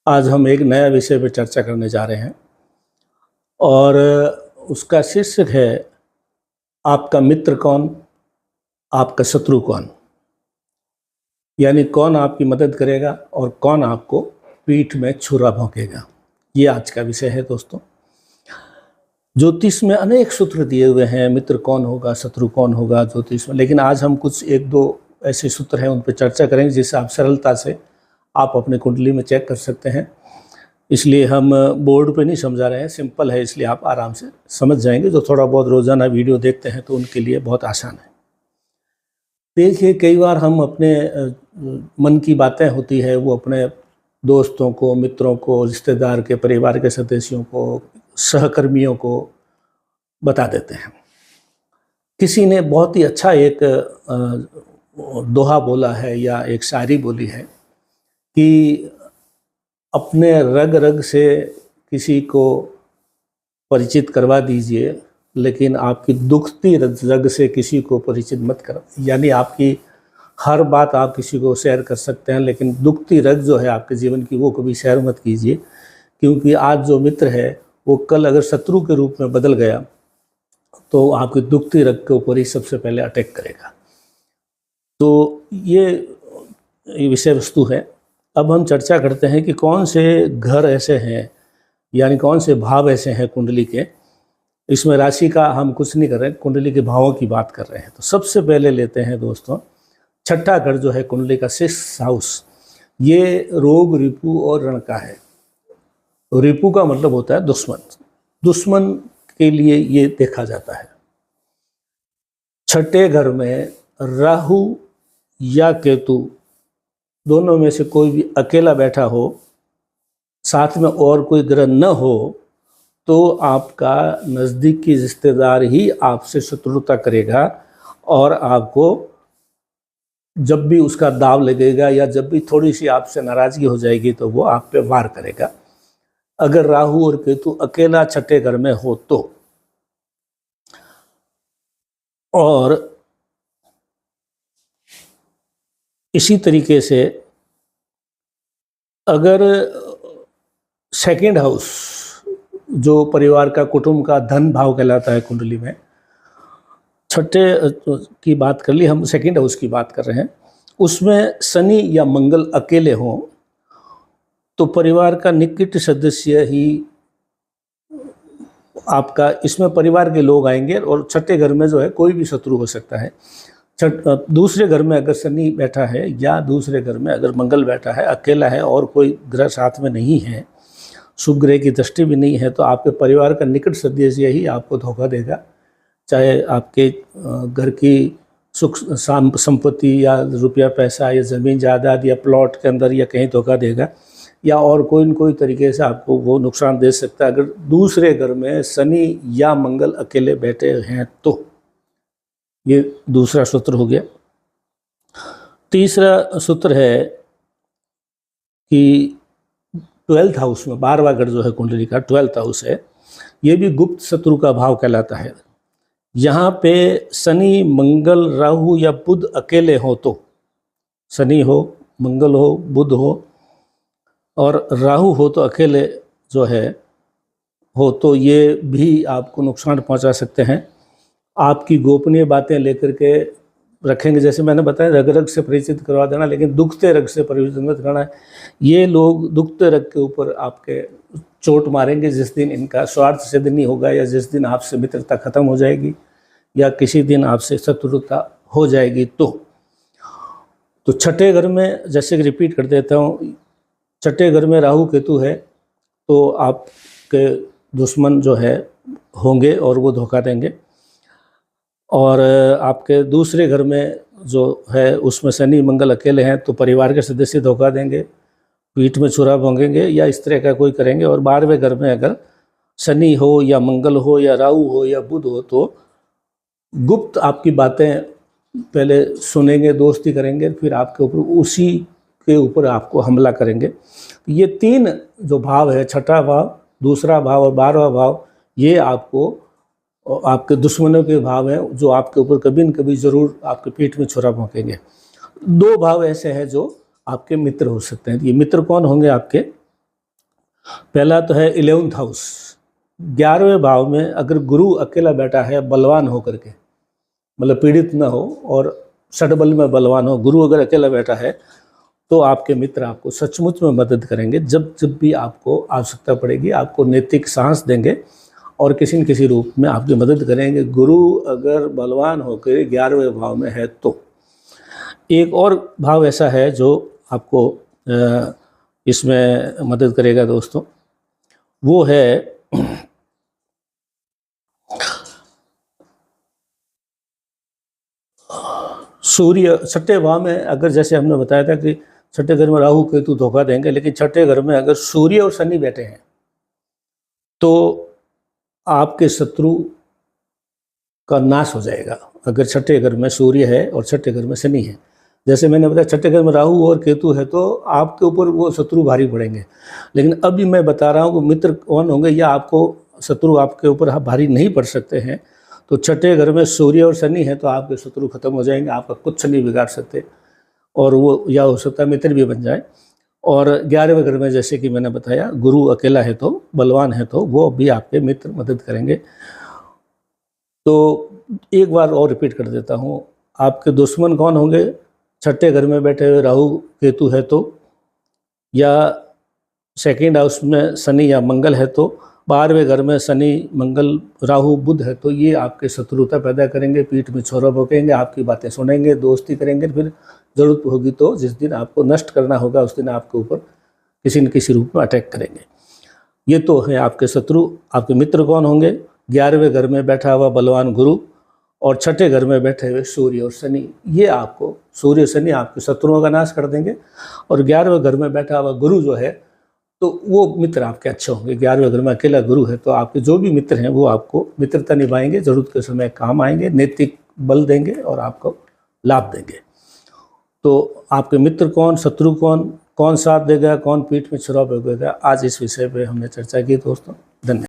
आज हम एक नया विषय पर चर्चा करने जा रहे हैं और उसका शीर्षक है आपका मित्र कौन, आपका शत्रु कौन। यानी कौन आपकी मदद करेगा और कौन आपको पीठ में छुरा भोंकेगा। ये आज का विषय है दोस्तों। ज्योतिष में अनेक सूत्र दिए हुए हैं, मित्र कौन होगा, शत्रु कौन होगा ज्योतिष में, लेकिन आज हम कुछ एक दो ऐसे सूत्र हैं उन पर चर्चा करेंगे जिससे आप सरलता से आप अपने कुंडली में चेक कर सकते हैं। इसलिए हम बोर्ड पे नहीं समझा रहे हैं, सिंपल है, इसलिए आप आराम से समझ जाएंगे। जो थोड़ा बहुत रोज़ाना वीडियो देखते हैं तो उनके लिए बहुत आसान है। देखिए, कई बार हम अपने मन की बातें होती है वो अपने दोस्तों को, मित्रों को, रिश्तेदार के, परिवार के सदस्यों को, सहकर्मियों को बता देते हैं। किसी ने बहुत ही अच्छा एक दोहा बोला है या एक शायरी बोली है कि अपने रग रग से किसी को परिचित करवा दीजिए, लेकिन आपकी दुखती रग से किसी को परिचित मत करो। यानी आपकी हर बात आप किसी को शेयर कर सकते हैं, लेकिन दुखती रग जो है आपके जीवन की वो कभी शेयर मत कीजिए, क्योंकि आज जो मित्र है वो कल अगर शत्रु के रूप में बदल गया तो आपकी दुखती रग के ऊपर ही सबसे पहले अटैक करेगा। तो ये विषय वस्तु है। अब हम चर्चा करते हैं कि कौन से घर ऐसे हैं, यानी कौन से भाव ऐसे हैं कुंडली के। इसमें राशि का हम कुछ नहीं कर रहे हैं, कुंडली के भावों की बात कर रहे हैं। तो सबसे पहले लेते हैं दोस्तों, छठा घर जो है कुंडली का, 6th हाउस। ये रोग, रिपु और रण का है। रिपु का मतलब होता है दुश्मन। दुश्मन के लिए ये देखा जाता है। छठे घर में राहु या केतु दोनों में से कोई भी अकेला बैठा हो, साथ में और कोई ग्रह न हो, तो आपका नज़दीकी रिश्तेदार ही आपसे शत्रुता करेगा और आपको जब भी उसका दाव लगेगा या जब भी थोड़ी सी आपसे नाराज़गी हो जाएगी तो वो आप पे वार करेगा, अगर राहु और केतु अकेला छठे घर में हो तो। और इसी तरीके से अगर 2nd हाउस जो परिवार का, कुटुंब का, धन भाव कहलाता है कुंडली में, छठे की बात कर ली, हम 2nd हाउस की बात कर रहे हैं, उसमें शनि या मंगल अकेले हों तो परिवार का निकट सदस्य ही आपका, इसमें परिवार के लोग आएंगे। और छठे घर में जो है कोई भी शत्रु हो सकता है। दूसरे घर में अगर शनि बैठा है या दूसरे घर में अगर मंगल बैठा है, अकेला है और कोई ग्रह साथ में नहीं है, शुभ ग्रह की दृष्टि भी नहीं है, तो आपके परिवार का निकट सदस्य ही आपको धोखा देगा। चाहे आपके घर की सुख संपत्ति या रुपया पैसा या ज़मीन जायदाद या प्लॉट के अंदर या कहीं धोखा देगा, या और कोई न कोई तरीके से आपको वो नुकसान दे सकता है अगर दूसरे घर में शनि या मंगल अकेले बैठे हैं तो। ये दूसरा सूत्र हो गया। तीसरा सूत्र है कि 12th हाउस में, 12वां घर जो है कुंडली का 12th हाउस है, ये भी गुप्त शत्रु का भाव कहलाता है। यहाँ पे शनि, मंगल, राहु या बुध अकेले हो तो, शनि हो, मंगल हो, बुध हो और राहु हो तो अकेले जो है हो तो ये भी आपको नुकसान पहुंचा सकते हैं। आपकी गोपनीय बातें लेकर के रखेंगे, जैसे मैंने बताया रग रग से परिचित करवा देना, लेकिन दुखते रग से परिचित मत करना। ये लोग दुखते रग के ऊपर आपके चोट मारेंगे जिस दिन इनका स्वार्थ सिद्ध नहीं होगा, या जिस दिन आपसे मित्रता खत्म हो जाएगी, या किसी दिन आपसे शत्रुता हो जाएगी। तो छठे घर में, जैसे कि रिपीट कर देता हूँ, छठे घर में राहु केतु है तो आपके दुश्मन जो है होंगे और वो धोखा देंगे। और आपके दूसरे घर में जो है उसमें शनि मंगल अकेले हैं तो परिवार के सदस्य धोखा देंगे, पीठ में छुरा भोंकेंगे या इस तरह का कोई करेंगे। और 12वें घर में अगर शनि हो या मंगल हो या राहु हो या बुध हो तो गुप्त आपकी बातें पहले सुनेंगे, दोस्ती करेंगे, फिर आपके ऊपर उसी के ऊपर आपको हमला करेंगे। ये 3 जो भाव है, छठा भाव, दूसरा भाव और 12वां भाव, ये आपको आपके दुश्मनों के भाव हैं जो आपके ऊपर कभी न कभी ज़रूर आपके पीठ में छुरा भोंकेंगे। 2 भाव ऐसे हैं जो आपके मित्र हो सकते हैं। ये मित्र कौन होंगे आपके? पहला तो है 11th हाउस। 11वें भाव में अगर गुरु अकेला बैठा है बलवान होकर के, मतलब पीड़ित ना हो और षडबल में बलवान हो, गुरु अगर अकेला बैठा है तो आपके मित्र आपको सचमुच में मदद करेंगे। जब जब भी आपको आवश्यकता पड़ेगी आपको नैतिक साहस देंगे और किसी न किसी रूप में आपकी मदद करेंगे। गुरु अगर बलवान होकर 11वें भाव में है तो एक और भाव ऐसा है जो आपको इसमें मदद करेगा दोस्तों, वो है सूर्य। छठे भाव में अगर, जैसे हमने बताया था कि छठे घर में राहु केतु धोखा देंगे, लेकिन छठे घर में अगर सूर्य और शनि बैठे हैं तो आपके शत्रु का नाश हो जाएगा। अगर छठे घर में सूर्य है और छठे घर में शनि है, जैसे मैंने बताया छठे घर में राहु और केतु है तो आपके ऊपर वो शत्रु भारी पड़ेंगे। लेकिन अभी मैं बता रहा हूँ कि मित्र कौन होंगे या आपको शत्रु आपके ऊपर भारी नहीं पड़ सकते हैं। तो छठे घर में सूर्य और शनि है तो आपके शत्रु खत्म हो जाएंगे, आपका कुछ नहीं बिगाड़ सकते और वो या हो सकता है मित्र भी बन जाए। और 11वें घर में जैसे कि मैंने बताया गुरु अकेला है तो बलवान है तो वो भी आपके मित्र मदद करेंगे। तो एक बार और रिपीट कर देता हूँ, आपके दुश्मन कौन होंगे? छठे घर में बैठे हुए राहु केतु है तो, या सेकंड हाउस में शनि या मंगल है तो, 12वें घर में शनि मंगल राहु बुध है तो ये आपके शत्रुता पैदा करेंगे, पीठ में छोरा भोंकेंगे, आपकी बातें सुनेंगे, दोस्ती करेंगे। फिर ज़रूरत होगी तो जिस दिन आपको नष्ट करना होगा उस दिन आपके ऊपर किसी न किसी रूप में अटैक करेंगे। ये तो है आपके शत्रु। आपके मित्र कौन होंगे? 11वें घर में बैठा हुआ बलवान गुरु और छठे घर में बैठे हुए सूर्य और शनि। ये आपको सूर्य शनि आपके शत्रुओं का नाश कर देंगे। और 11वें घर में बैठा हुआ गुरु जो है तो वो मित्र आपके अच्छे होंगे। 11वें घर में अकेला गुरु है तो आपके जो भी मित्र हैं वो आपको मित्रता निभाएंगे, ज़रूरत के समय काम आएंगे, नैतिक बल देंगे और आपको लाभ देंगे। तो आपके मित्र कौन, शत्रु कौन, कौन साथ देगा, कौन पीठ में छुरा भोगेगा, आज इस विषय पे हमने चर्चा की दोस्तों। धन्यवाद।